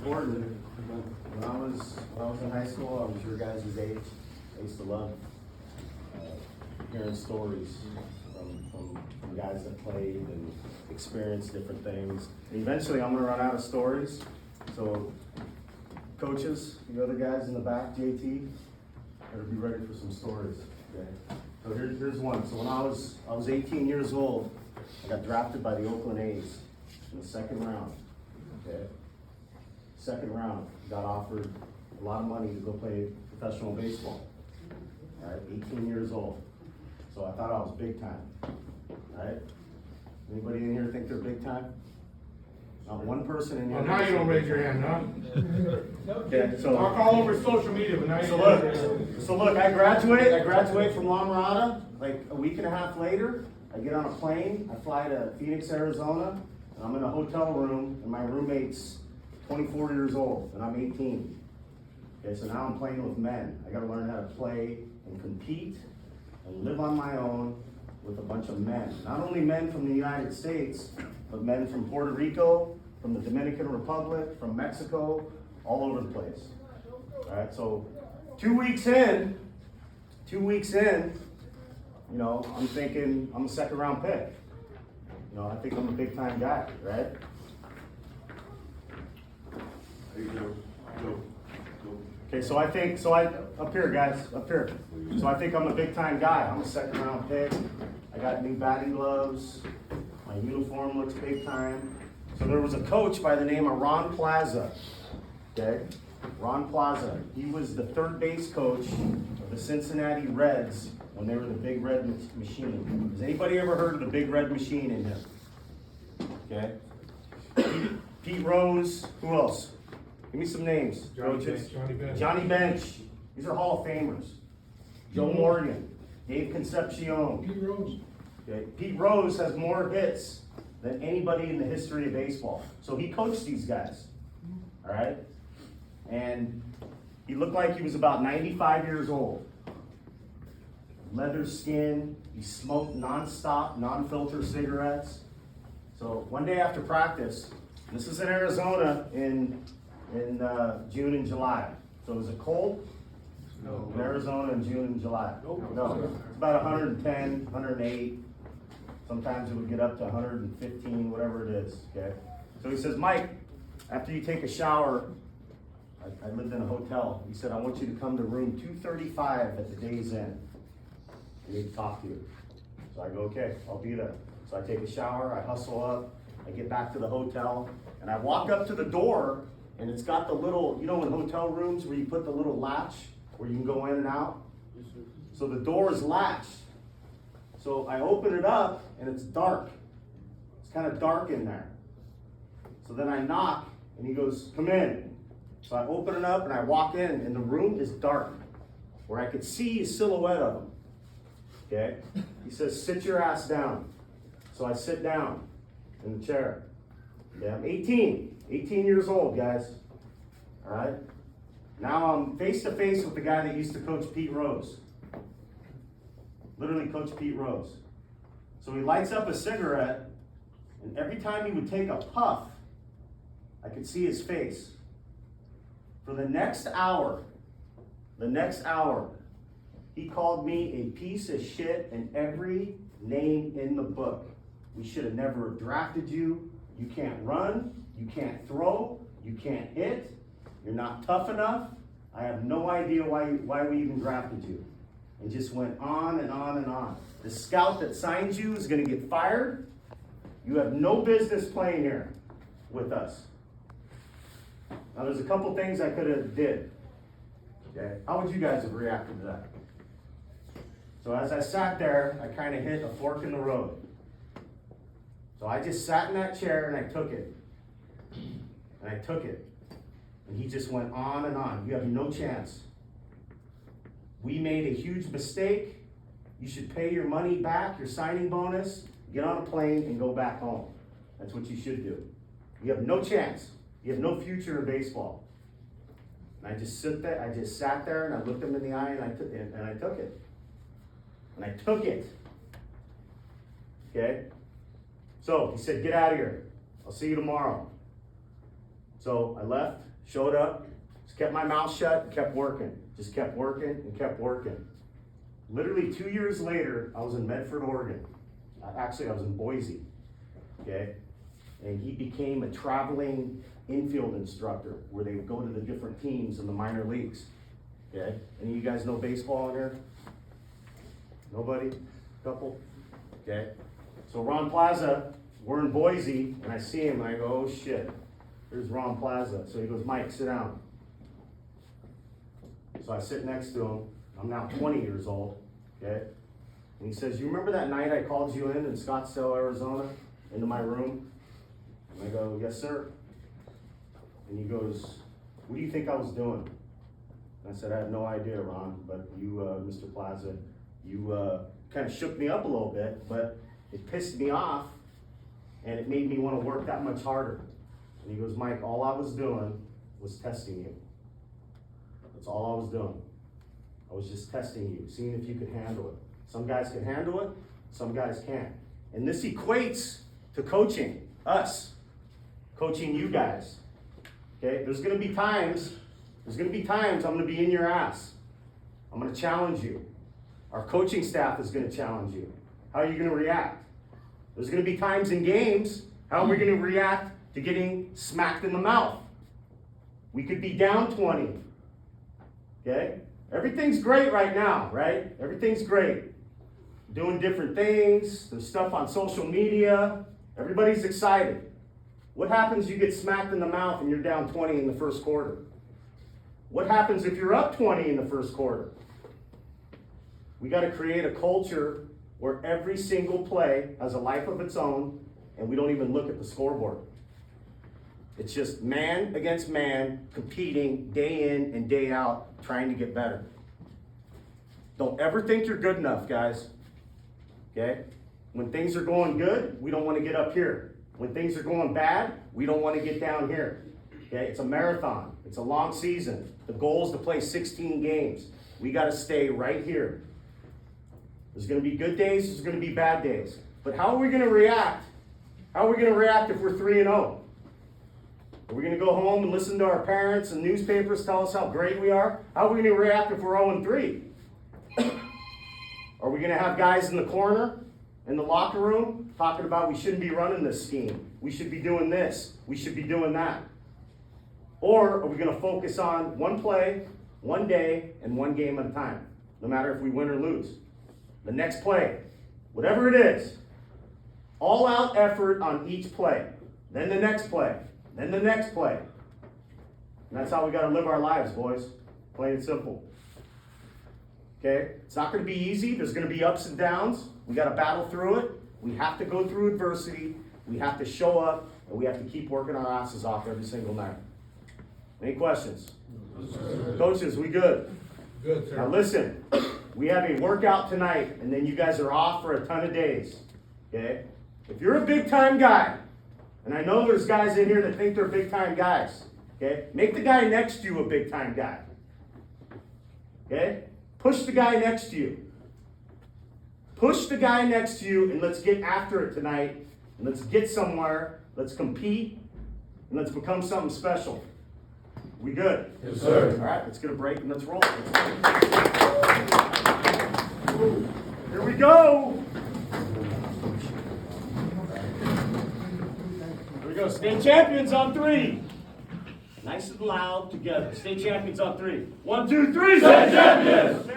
Important. When I was in high school, I was your guys' age. I used to love hearing stories from guys that played and experienced different things. And eventually, I'm gonna run out of stories. So, coaches, you other guys in the back, JT, better be ready for some stories. Okay. So here's one. So when I was 18 years old, I got drafted by the Oakland A's in the second round. Okay. Second round, got offered a lot of money to go play professional baseball. All right, 18 years old. So I thought I was big time. All right. Anybody in here think they're big time? Not one person in here. Well, now you don't raise your hand, huh? Okay, so I'll call over social media, but now you don't raise your hand. So look, I graduate from La Mirada. Like a week and a half later, I get on a plane, I fly to Phoenix, Arizona, and I'm in a hotel room, and my roommate's 24 years old, and I'm 18. Okay, so now I'm playing with men. I gotta learn how to play and compete and live on my own with a bunch of men. Not only men from the United States, but men from Puerto Rico, from the Dominican Republic, from Mexico, all over the place. All right, so 2 weeks in, you know, I'm thinking I'm a second round pick. You know, I think I'm a big time guy, right? There you go. Go. Okay, so up here, guys, up here. So I think I'm a big time guy. I'm a second round pick. I got new batting gloves. My uniform looks big time. So there was a coach by the name of Ron Plaza. Okay, Ron Plaza. He was the third base coach of the Cincinnati Reds when they were the Big Red Machine. Has anybody ever heard of the Big Red Machine in here? Okay. Pete Rose. Who else? Give me some names. Johnny Bench. Johnny Bench. These are Hall of Famers. Joe Morgan. Dave Concepcion. Pete Rose. Okay. Pete Rose has more hits than anybody in the history of baseball. So he coached these guys. All right? And he looked like he was about 95 years old. Leather skin. He smoked nonstop, non-filter cigarettes. So one day after practice, this is in Arizona in June and July. So is it cold? No. In Arizona in June and July? No. It's about 110, 108. Sometimes it would get up to 115, whatever it is, okay? So he says, Mike, after you take a shower, I lived in a hotel. He said, I want you to come to room 235 at the day's end. I need to talk to you. So I go, okay, I'll be there. So I take a shower, I hustle up, I get back to the hotel, and I walk up to the door, and it's got the little, you know in hotel rooms where you put the little latch where you can go in and out? So the door is latched. So I open it up, and it's dark. It's kind of dark in there. So then I knock, and he goes, come in. So I open it up, and I walk in, and the room is dark, where I could see a silhouette of him. Okay? He says, sit your ass down. So I sit down in the chair. Yeah, I'm 18 years old, guys. All right? Now I'm face to face with the guy that used to coach Pete Rose. Literally coach Pete Rose. So he lights up a cigarette, and every time he would take a puff, I could see his face. For the next hour, he called me a piece of shit and every name in the book. We should have never drafted you. You can't run, you can't throw, you can't hit, you're not tough enough. I have no idea why we even drafted you. And just went on and on and on. The scout that signs you is gonna get fired. You have no business playing here with us. Now there's a couple things I could have did. Okay, how would you guys have reacted to that? So as I sat there, I kind of hit a fork in the road. So I just sat in that chair and I took it. And I took it. And he just went on and on. You have no chance. We made a huge mistake. You should pay your money back, your signing bonus, get on a plane and go back home. That's what you should do. You have no chance. You have no future in baseball. And I just sat there and I looked him in the eye and I took it. And I took it. Okay? So he said, get out of here. I'll see you tomorrow. So I left, Showed up, just kept my mouth shut, and kept working. Just kept working and kept working. Literally 2 years later, I was in Medford, Oregon. Actually, I was in Boise, okay? And he became a traveling infield instructor where they would go to the different teams in the minor leagues, okay? Any of you guys know baseball in here? Nobody? Couple? Okay. So Ron Plaza, we're in Boise, and I see him, and I go, oh shit, there's Ron Plaza. So he goes, Mike, sit down. So I sit next to him. I'm now 20 years old, okay? And he says, you remember that night I called you in Scottsdale, Arizona, into my room? And I go, yes, sir. And he goes, what do you think I was doing? And I said, I have no idea, Ron, but you, Mr. Plaza, you kind of shook me up a little bit, but it pissed me off, and it made me want to work that much harder. And he goes, Mike, all I was doing was testing you. That's all I was doing. I was just testing you, seeing if you could handle it. Some guys can handle it, some guys can't. And this equates to coaching, us, coaching you guys. Okay, there's gonna be times I'm gonna be in your ass. I'm gonna challenge you. Our coaching staff is gonna challenge you. How are you gonna react? There's gonna be times in games, how are we gonna react to getting smacked in the mouth? We could be down 20, okay? Everything's great right now, right? Everything's great. Doing different things, there's stuff on social media, everybody's excited. What happens if you get smacked in the mouth and you're down 20 in the first quarter? What happens if you're up 20 in the first quarter? We gotta create a culture where every single play has a life of its own and we don't even look at the scoreboard. It's just man against man competing day in and day out, trying to get better. Don't ever think you're good enough, guys. Okay? When things are going good, we don't want to get up here. When things are going bad, we don't want to get down here. Okay? It's a marathon. It's a long season. The goal is to play 16 games. We got to stay right here. There's going to be good days, there's going to be bad days. But how are we going to react? How are we going to react if we're 3-0? Are we going to go home and listen to our parents and newspapers tell us how great we are? How are we going to react if we're 0-3? Are we going to have guys in the corner, in the locker room, talking about we shouldn't be running this scheme, we should be doing this, we should be doing that? Or are we going to focus on one play, one day, and one game at a time, no matter if we win or lose? The next play, whatever it is, all out effort on each play, then the next play, then the next play. And that's how we got to live our lives, boys, plain and simple. Okay, it's not going to be easy. There's going to be ups and downs. We got to battle through it. We have to go through adversity. We have to show up, and we have to keep working our asses off every single night. Any questions? No, coaches, we good? Good, sir. Now listen, we have a workout tonight, and then you guys are off for a ton of days. Okay? If you're a big-time guy, and I know there's guys in here that think they're big-time guys, okay? Make the guy next to you a big-time guy. Okay? Push the guy next to you. Push the guy next to you, and let's get after it tonight. And let's get somewhere. Let's compete, and let's become something special. We good? Yes, sir. All right, let's get a break, and let's roll. Here we go. Here we go. State champions on 3. Nice and loud together. State champions on 3. 1, 2, 3. State champions.